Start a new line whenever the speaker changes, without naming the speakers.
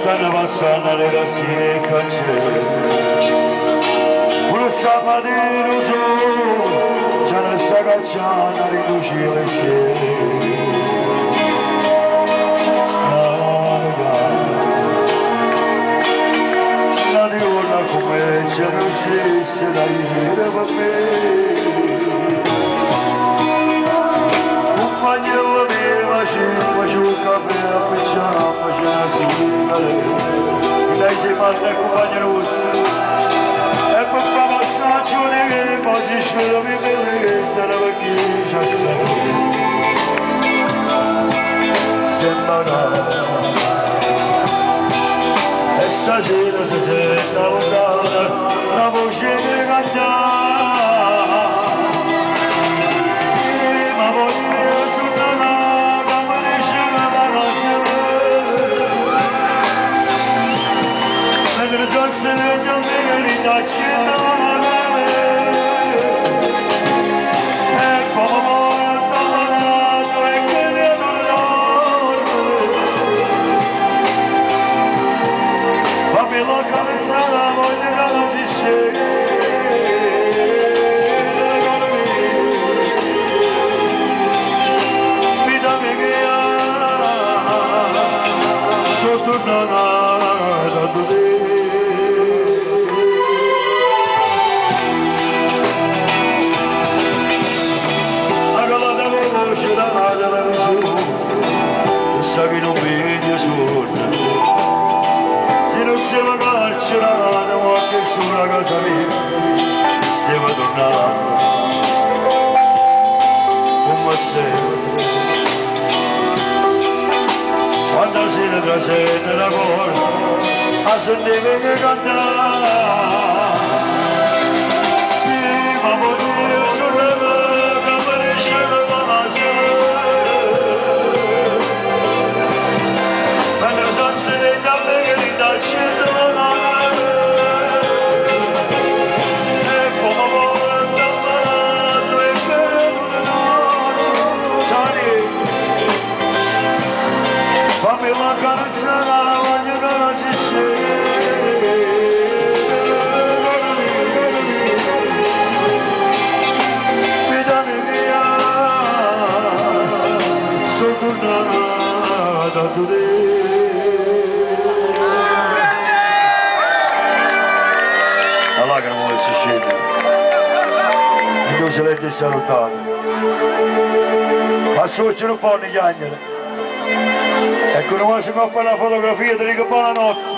Passano le rasi cacce uno sabatino su già non sa cacciata riducile se la diurna come c'è non si da dire per me compagno faccio un caffè a picciare lei si parla con compagno rosso e poi fa passaggio di poi ci sono le vedete la vecchia sembra e stasera si sente lontana la voce di cantare sì ma voglio suonare risorse negli amici accenda la nave e come morto abbandonato e quelli non dorme fammi la carezza la voglia che non si sceglie vita mia sono tornata da te la televisione sa che non vede suona se non si va carcerata qualche sulla casa mia si va tornando come sempre quando si ne trascende la porta a sentire che cantare sì ma voglio sulle mentre sorse degli alberi accendo la nave e come morto abbanato e venuto d'oro Gianni fammi la carezza la voglio che non si sceglie fidami mia sono tornata da te che non vuole si scende e tu se legge salutare ma soggiano un po' negli agnoli ecco non si fa fare la fotografia ti dico buonanotte